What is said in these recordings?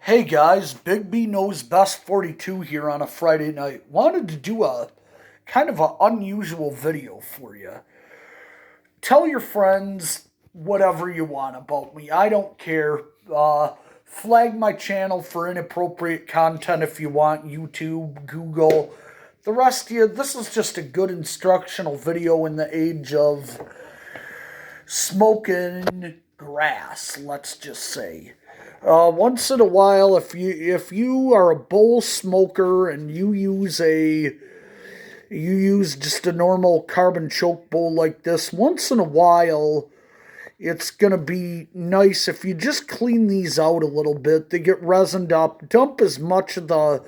Hey guys, Big B knows best 42 here on a Friday night. Wanted to do a kind of an unusual video for you. Tell your friends whatever you want about me. I don't care. Flag my channel for inappropriate content if you want. YouTube, Google. The rest of you, this is just a good instructional video in the age of smoking grass, let's just say. Once in a while, if you are a bowl smoker and you use just a normal carbon choke bowl like this, once in a while it's gonna be nice if you just clean these out a little bit. They get resined up. Dump as much of the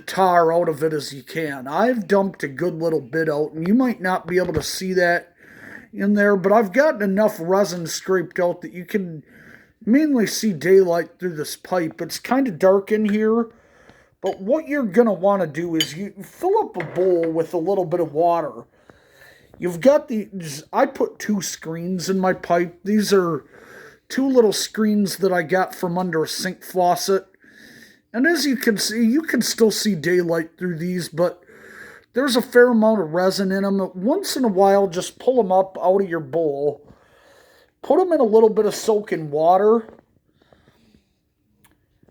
tar out of it as you can. I've dumped a good little bit out, and you might not be able to see that in there, but I've gotten enough resin scraped out that you can mainly see daylight through this pipe. It's kind of dark in here, but what you're going to want to do is you fill up a bowl with a little bit of water. You've got I put 2 screens in my pipe. These are 2 little screens that I got from under a sink faucet. And as you can see, you can still see daylight through these, but there's a fair amount of resin in them. Once in a while, just pull them up out of your bowl. Put them in a little bit of soaking water.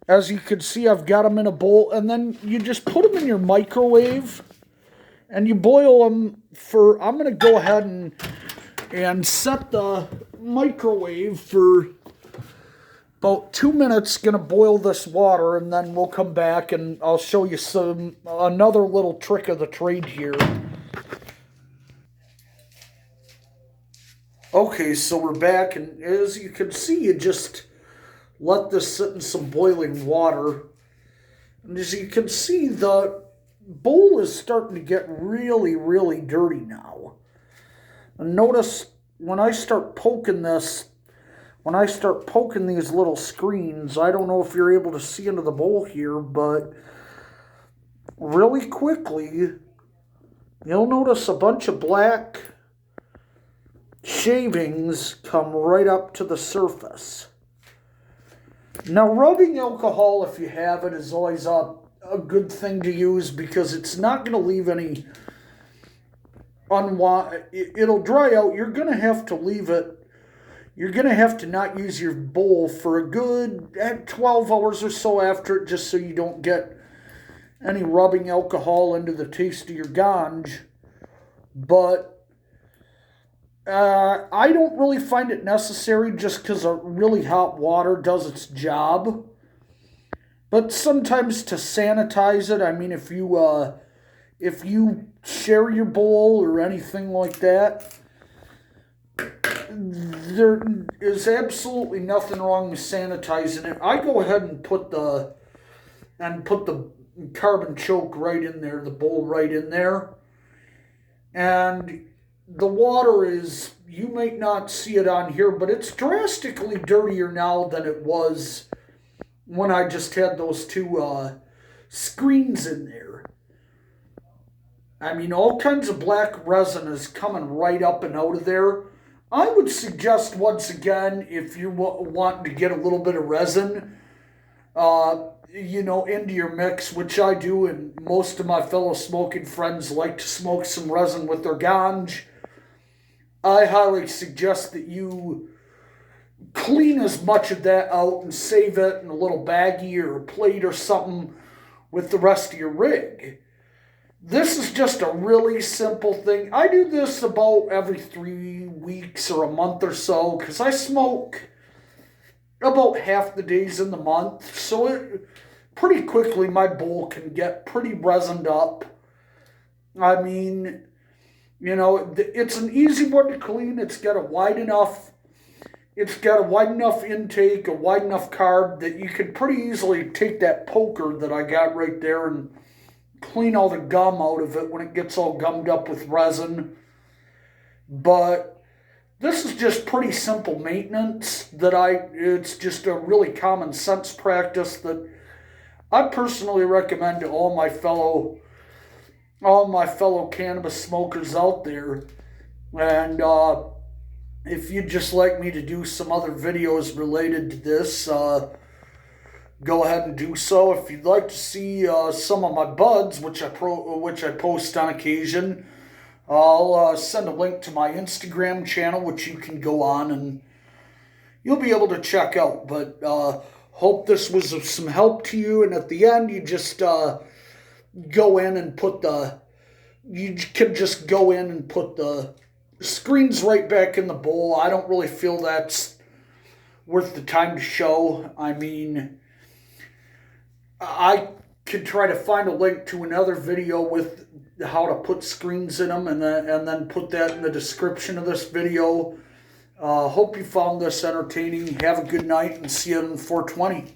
As you can see, I've got them in a bowl. And then you just put them in your microwave. And you boil them for... I'm going to go ahead and set the microwave for about 2 minutes. Going to boil this water. And then we'll come back and I'll show you another little trick of the trade here. Okay, so we're back, and as you can see, you just let this sit in some boiling water. And as you can see, the bowl is starting to get really, really dirty now. And notice when I start poking these little screens, I don't know if you're able to see into the bowl here, but really quickly, you'll notice a bunch of black shavings come right up to the surface. Now, rubbing alcohol, if you have it, is always a good thing to use because it's not going to leave any it'll dry out. You're going to have to leave it. You're going to have to not use your bowl for a good 12 hours or so after it, just so you don't get any rubbing alcohol into the taste of your ganj. But I don't really find it necessary just because really hot water does its job. But sometimes to sanitize it, I mean, if you share your bowl or anything like that, there is absolutely nothing wrong with sanitizing it. I go ahead and put the carbon choke right in there, the bowl right in there, and the water is, you might not see it on here, but it's drastically dirtier now than it was when I just had those 2 screens in there. I mean, all kinds of black resin is coming right up and out of there. I would suggest, once again, if you want to get a little bit of resin, into your mix, which I do, and most of my fellow smoking friends like to smoke some resin with their ganj, I highly suggest that you clean as much of that out and save it in a little baggie or a plate or something with the rest of your rig. This is just a really simple thing. I do this about every 3 weeks or a month or so because I smoke about half the days in the month. So pretty quickly my bowl can get pretty resined up. I mean, it's an easy one to clean. It's got a wide enough intake, a wide enough carb that you could pretty easily take that poker that I got right there and clean all the gum out of it when it gets all gummed up with resin. But this is just pretty simple maintenance it's just a really common sense practice that I personally recommend to all my fellow cannabis smokers out there. And if you'd just like me to do some other videos related to this, go ahead and do so. If you'd like to see some of my buds, which I post on occasion, I'll send a link to my Instagram channel, which you can go on and you'll be able to check out. But hope this was of some help to you. And at the end, you just go in and put the you can just go in and put the screens right back in the bowl. I don't really feel that's worth the time to show. I mean, I could try to find a link to another video with how to put screens in them, and then put that in the description of this video. Hope you found this entertaining. Have a good night, and see you on 420.